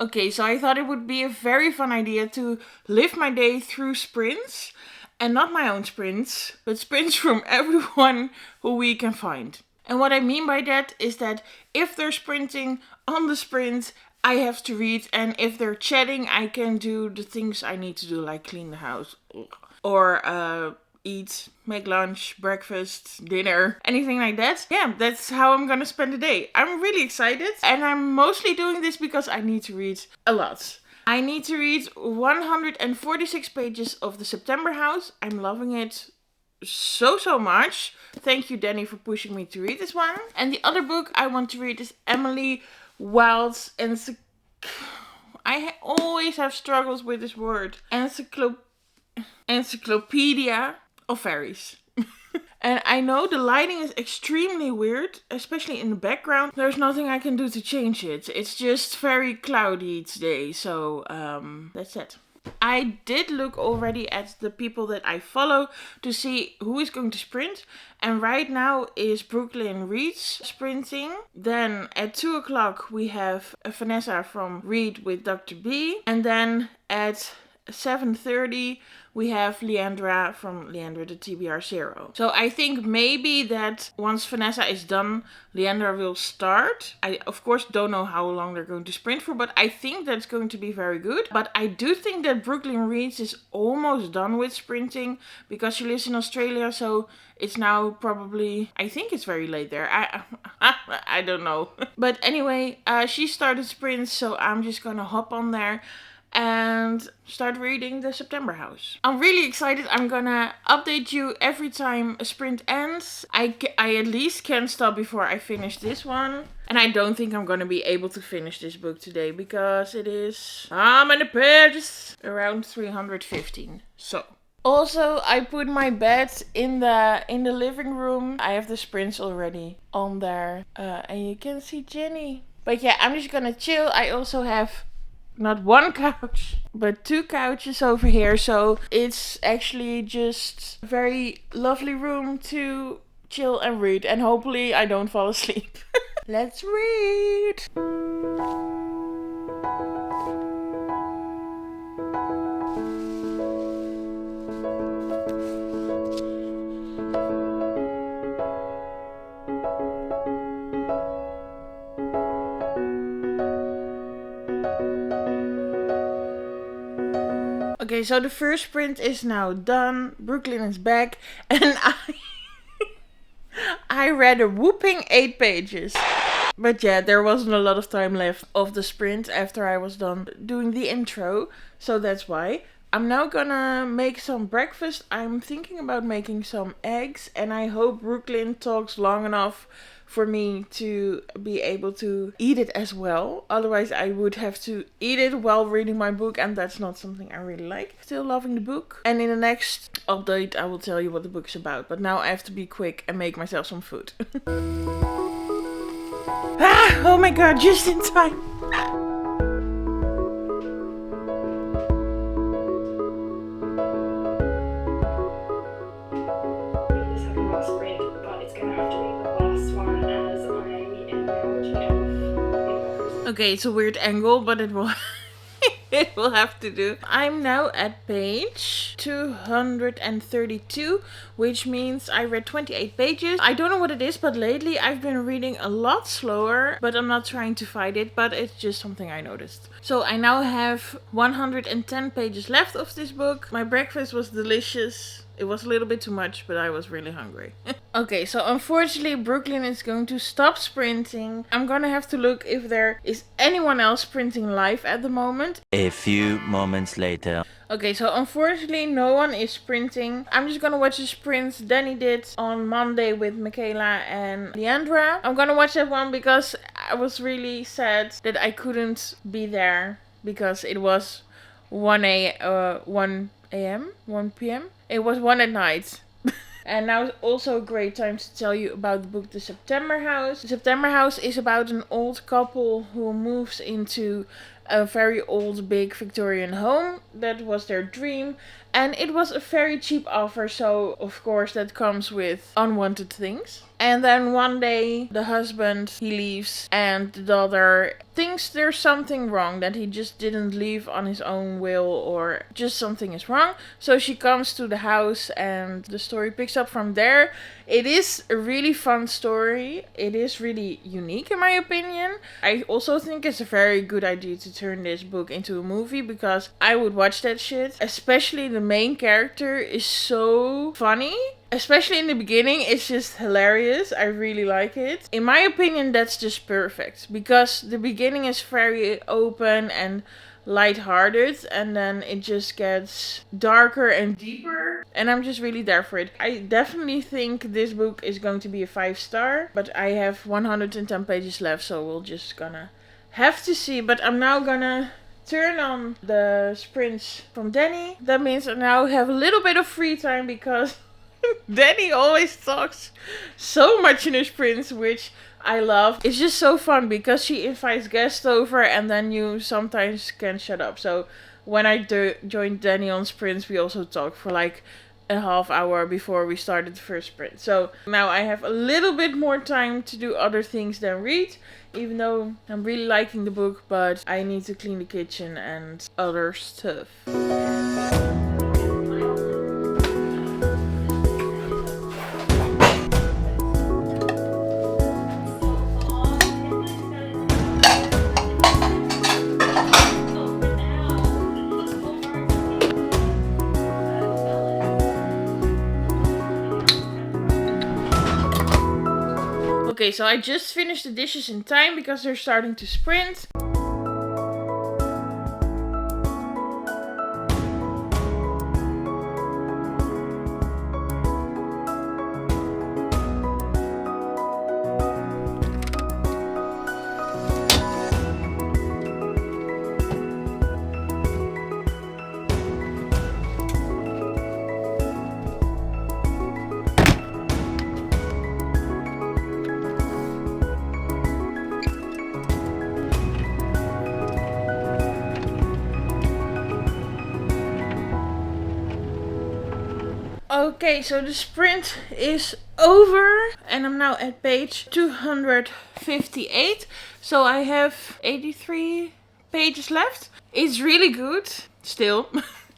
Okay, so I thought it would be a very fun idea to live my day through sprints. And not my own sprints, but sprints from everyone who we can find. And what I mean by that is that if they're sprinting on the sprint, I have to read. And if they're chatting, I can do the things I need to do, like clean the house. Or eat, make lunch, breakfast, dinner, anything like that. Yeah, that's how I'm gonna spend the day. I'm really excited. And I'm mostly doing this because I need to read a lot. I need to read 146 pages of The September House. I'm loving it so much. Thank you, Danny, for pushing me to read this one. And the other book I want to read is Emily Wilde's I always have struggles with this word. Encyclopedia of Fairies. And I know the lighting is extremely weird, especially in the background. There's nothing I can do to change it. It's just very cloudy today, so that's it. I did look already at the people that I follow to see who is going to sprint. And right now is Brooklyn Reed's sprinting. Then at 2 o'clock we have Vanessa from Read with Dr. B. And then at 7:30 we have Leandra from Leandra the TBR Zero. So I think maybe that once Vanessa is done, Leandra will start. I of course don't know how long they're going to sprint for, but I think that's going to be very good. But I do think that Brooklyn Reeds is almost done with sprinting because she lives in Australia, so it's now probably, I think it's very late there. I don't know. But anyway, she started sprints, so I'm just gonna hop on there and start reading The September House. I'm really excited. I'm gonna update you every time a sprint ends. I at least can stop before I finish this one. And I don't think I'm gonna be able to finish this book today because it is, how many pages? Around 315. So. Also, I put my bed in the living room. I have the sprints already on there. And you can see Jenny. But yeah, I'm just gonna chill. I also have not one couch, but 2 couches over here. So it's actually just a very lovely room to chill and read. And hopefully I don't fall asleep. Let's read. Okay, so the first sprint is now done. Brooklyn is back. And I read a whooping 8 pages. But yeah, there wasn't a lot of time left of the sprint after I was done doing the intro. So that's why. I'm now gonna make some breakfast. I'm thinking about making some eggs. And I hope Brooklyn talks long enough for me to be able to eat it as well. Otherwise I would have to eat it while reading my book, and that's not something I really like. Still loving the book. And in the next update I will tell you what the book's about. But now I have to be quick and make myself some food. Oh my god, just in time. Okay, it's a weird angle, but it will it will have to do. I'm now at page 232, which means I read 28 pages. I don't know what it is, but lately I've been reading a lot slower, but I'm not trying to fight it, but it's just something I noticed. So I now have 110 pages left of this book. My breakfast was delicious. It was a little bit too much, but I was really hungry. Okay, so unfortunately Brooklyn is going to stop sprinting. I'm gonna have to look if there is anyone else sprinting live at the moment. A few moments later. Okay, so unfortunately no one is sprinting. I'm just gonna watch the sprints Danny did on Monday with Michaela and Leandra. I'm gonna watch that one because I was really sad that I couldn't be there because it was 1 p.m. It was 1 at night. And now is also a great time to tell you about the book The September House. The September House is about an old couple who moves into a very old, big Victorian home. That was their dream. And it was a very cheap offer, so of course that comes with unwanted things. And then one day the husband, he leaves and the daughter thinks there's something wrong, that he just didn't leave on his own will or just something is wrong. So she comes to the house and the story picks up from there. It is a really fun story. It is really unique in my opinion. I also think it's a very good idea to turn this book into a movie because I would watch that shit. Especially the main character is so funny. Especially in the beginning, it's just hilarious. I really like it. In my opinion, that's just perfect. Because the beginning is very open and lighthearted. And then it just gets darker and deeper. And I'm just really there for it. I definitely think this book is going to be a 5-star. But I have 110 pages left. So we're just gonna have to see. But I'm now gonna turn on the sprints from Danny. That means I now have a little bit of free time because Danny always talks so much in her sprints, which I love. It's just so fun because she invites guests over and then you sometimes can shut up. So when I joined Danny on sprints, we also talked for like a half hour before we started the first sprint. So now I have a little bit more time to do other things than read. Even though I'm really liking the book, but I need to clean the kitchen and other stuff. Okay, so I just finished the dishes in time because they're starting to sprint. Okay, so the sprint is over and I'm now at page 258. So I have 83 pages left. It's really good still.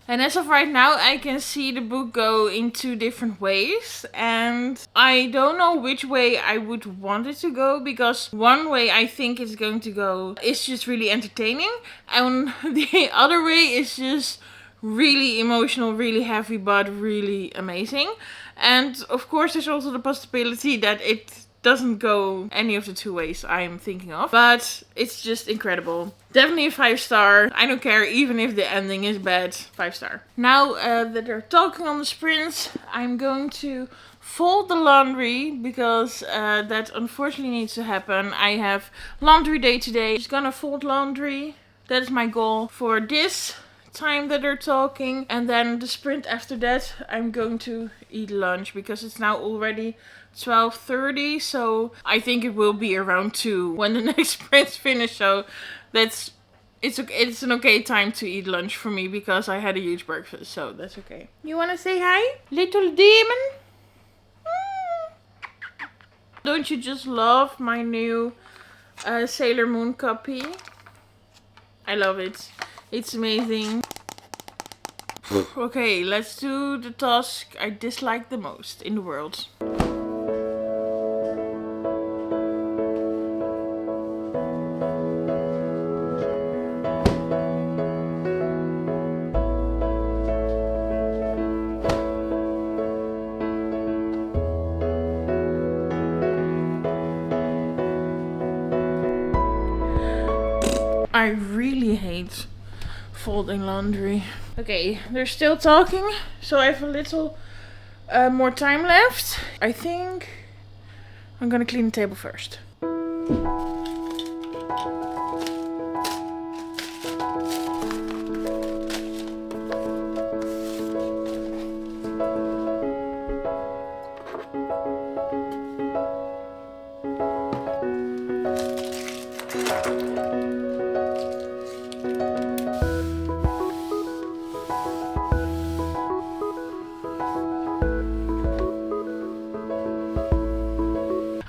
And as of right now, I can see the book go in 2 different ways. And I don't know which way I would want it to go. Because one way I think it's going to go is just really entertaining. And the other way is just really emotional, really heavy, but really amazing. And of course, there's also the possibility that it doesn't go any of the 2 ways I'm thinking of. But it's just incredible. Definitely a 5-star. I don't care even if the ending is bad. 5-star. Now that they're talking on the sprints, I'm going to fold the laundry because that unfortunately needs to happen. I have laundry day today. Just gonna fold laundry. That is my goal for this time that they're talking. And then the sprint after that, I'm going to eat lunch because it's now already 12:30, so I think it will be around 2 when the next sprint's finish. So it's an okay time to eat lunch for me because I had a huge breakfast, so that's okay. You wanna say hi, little demon? Don't you just love my new Sailor Moon copy? I love it. It's amazing. Okay, let's do the task I dislike the most in the world. I really hate folding laundry. Okay, they're still talking, so I have a little more time left. I think I'm gonna clean the table first.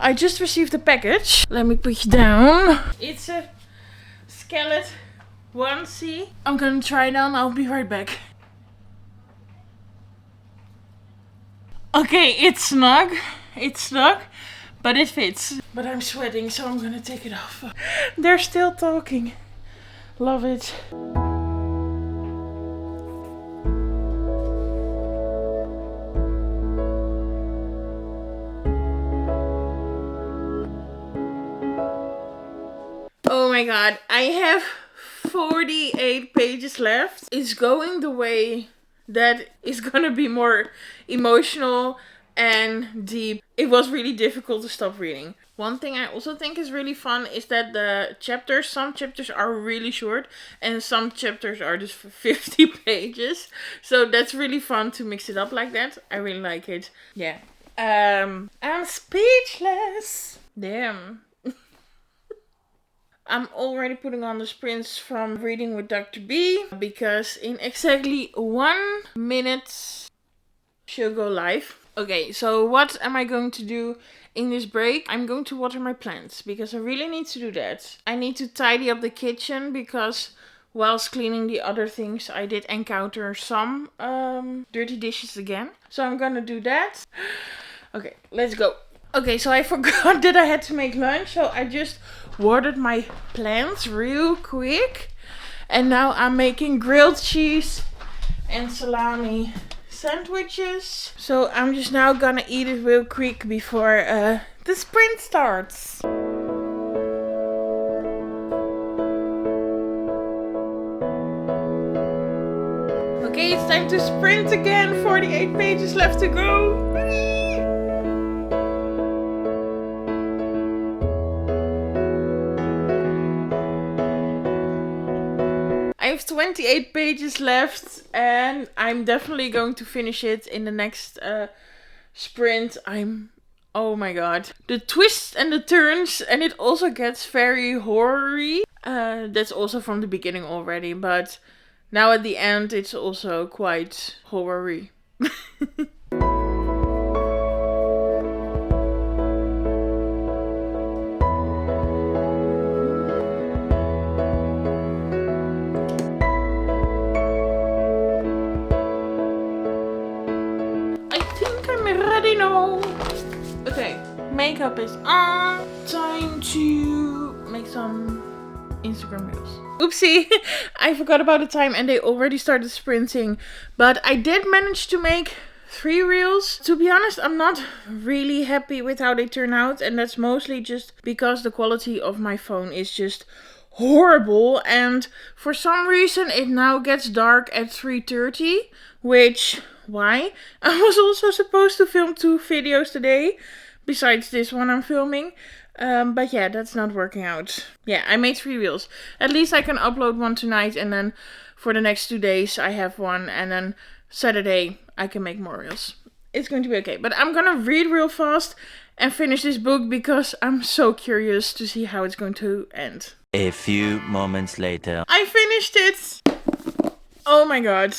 I just received a package. Let me put you down. It's a skeleton onesie. I'm gonna try it on. I'll be right back. Okay, it's snug. It's snug, but it fits. But I'm sweating, so I'm gonna take it off. They're still talking. Love it. Oh my god, I have 48 pages left. It's going the way that is gonna be more emotional and deep. It was really difficult to stop reading. One thing I also think is really fun is that the chapters, some chapters are really short and some chapters are just 50 pages. So that's really fun to mix it up like that. I really like it. Yeah. I'm speechless. Damn. I'm already putting on the sprints from reading with Dr. B because in exactly 1 minute she'll go live. Okay, so what am I going to do in this break? I'm going to water my plants because I really need to do that. I need to tidy up the kitchen because whilst cleaning the other things I did encounter some dirty dishes again. So I'm gonna do that. Okay, let's go. Okay, so I forgot that I had to make lunch, so I just watered my plants real quick. And now I'm making grilled cheese and salami sandwiches. So I'm just now gonna eat it real quick before the sprint starts. Okay, it's time to sprint again. 48 pages left to go. I have 28 pages left and I'm definitely going to finish it in the next sprint. Oh my god. The twists and the turns, and it also gets very horror-y. That's also from the beginning already, but now at the end it's also quite horror-y. Ready now. Okay, makeup is on. Time to make some Instagram reels. Oopsie, I forgot about the time and they already started sprinting. But I did manage to make 3 reels. To be honest, I'm not really happy with how they turn out. And that's mostly just because the quality of my phone is just horrible. And for some reason it now gets dark at 3:30, which... why? I was also supposed to film 2 videos today, besides this one I'm filming. But yeah, that's not working out. Yeah, I made 3 reels. At least I can upload one tonight and then for the next 2 days I have one. And then Saturday I can make more reels. It's going to be okay. But I'm gonna read real fast and finish this book because I'm so curious to see how it's going to end. A few moments later. I finished it! Oh my god.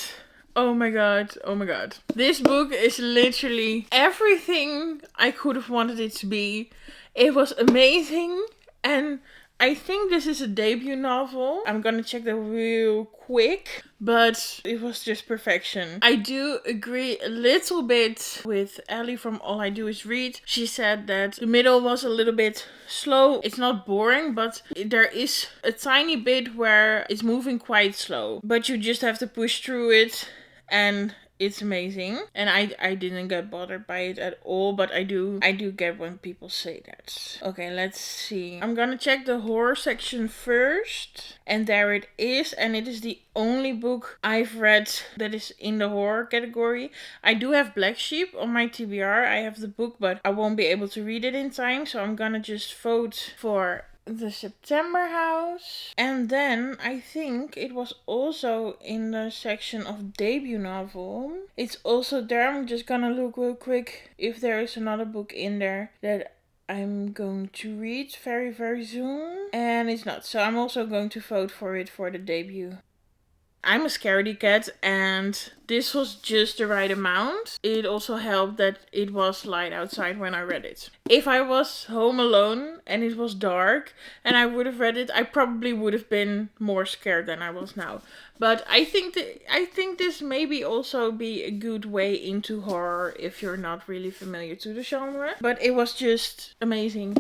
Oh my god, oh my god. This book is literally everything I could have wanted it to be. It was amazing and I think this is a debut novel. I'm gonna check that real quick, but it was just perfection. I do agree a little bit with Ellie from All I Do Is Read. She said that the middle was a little bit slow. It's not boring, but there is a tiny bit where it's moving quite slow. But you just have to push through it. And it's amazing. And I didn't get bothered by it at all. But I do get when people say that. Okay, let's see. I'm gonna check the horror section first. And there it is. And it is the only book I've read that is in the horror category. I do have Black Sheep on my TBR. I have the book, but I won't be able to read it in time. So I'm gonna just vote for The September House. And then I think it was also in the section of debut novel. It's also there. I'm just gonna look real quick if there is another book in there that I'm going to read very, very soon. And it's not. So I'm also going to vote for it for the debut. I'm a scaredy cat and this was just the right amount. It also helped that it was light outside when I read it. If I was home alone and it was dark and I would have read it, I probably would have been more scared than I was now. But I think this maybe also be a good way into horror if you're not really familiar to the genre. But it was just amazing.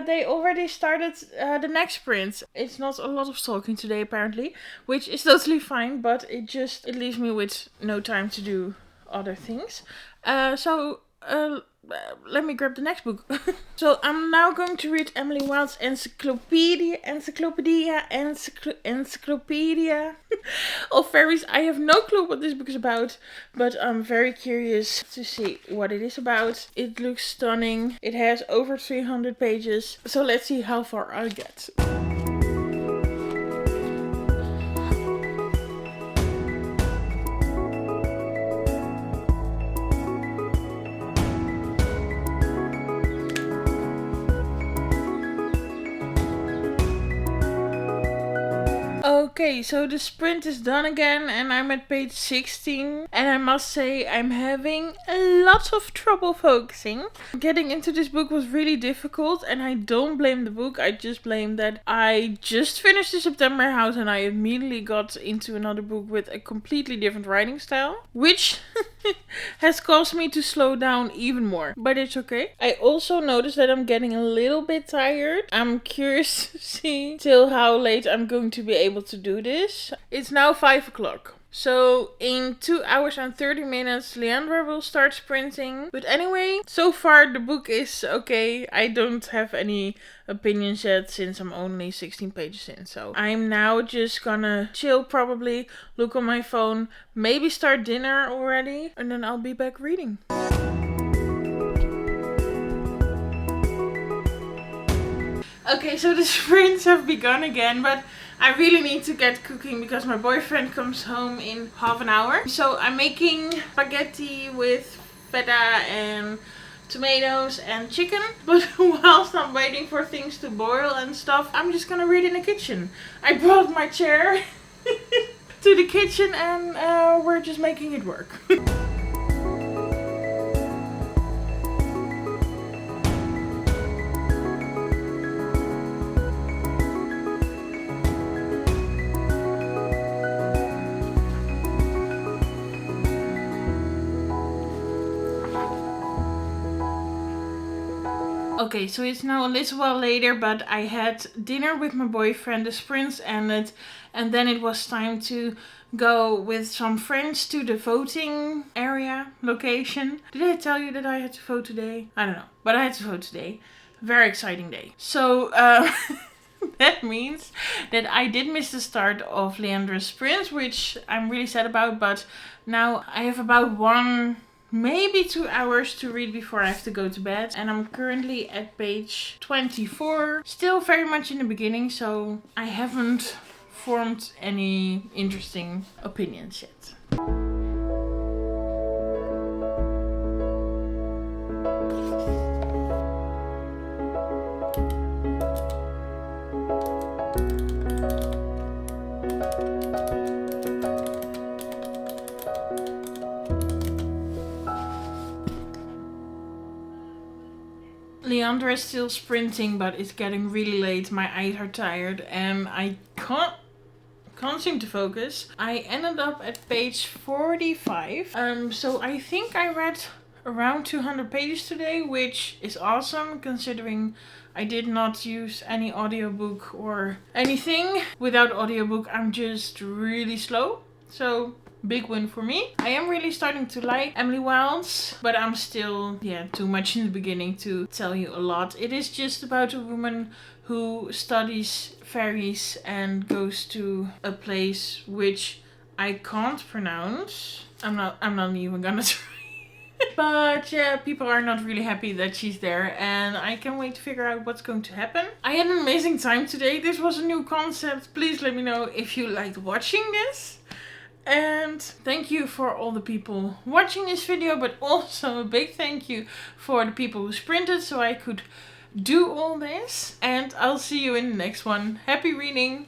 They already started the next sprint. It's not a lot of talking today apparently, which is totally fine, but it leaves me with no time to do other things. So let me grab the next book. So I'm now going to read Emily Wilde's Encyclopedia of Fairies. I have no clue what this book is about, but I'm very curious to see what it is about. It looks stunning. It has over 300 pages. So let's see how far I get. Okay, so the sprint is done again and I'm at page 16 and I must say I'm having a lot of trouble focusing. Getting into this book was really difficult and I don't blame the book, I just blame that I just finished the September House and I immediately got into another book with a completely different writing style, which has caused me to slow down even more, but it's okay. I also noticed that I'm getting a little bit tired. I'm curious to see till how late I'm going to be able to do this. It's now 5 o'clock. So in 2 hours and 30 minutes Leandra will start sprinting. But anyway, so far the book is okay. I don't have any opinions yet since I'm only 16 pages in. So I'm now just gonna chill, probably look on my phone, maybe start dinner already, and then I'll be back reading. Okay, so the sprints have begun again, but I really need to get cooking because my boyfriend comes home in half an hour. So I'm making spaghetti with feta and tomatoes and chicken. But whilst I'm waiting for things to boil and stuff, I'm just gonna read in the kitchen. I brought my chair to the kitchen and we're just making it work. Okay, so it's now a little while later, but I had dinner with my boyfriend, the sprints ended, and then it was time to go with some friends to the voting area location. Did I tell you that I had to vote today? I don't know, but I had to vote today. Very exciting day. So that means that I did miss the start of Leandra's sprints, which I'm really sad about, but now I have about maybe 2 hours to read before I have to go to bed. And I'm currently at page 24. Still very much in the beginning, so I haven't formed any interesting opinions yet. Leandra is still sprinting, but it's getting really late. My eyes are tired and I can't seem to focus. I ended up at page 45. So I think I read around 200 pages today, which is awesome considering I did not use any audiobook or anything. Without audiobook, I'm just really slow. So big win for me. I am really starting to like Emily Wilde's, but I'm still, too much in the beginning to tell you a lot. It is just about a woman who studies fairies and goes to a place which I can't pronounce. I'm not even gonna try. But yeah, people are not really happy that she's there and I can't wait to figure out what's going to happen. I had an amazing time today. This was a new concept. Please let me know if you liked watching this. And thank you for all the people watching this video, but also a big thank you for the people who sprinted so I could do all this. And I'll see you in the next one. Happy reading!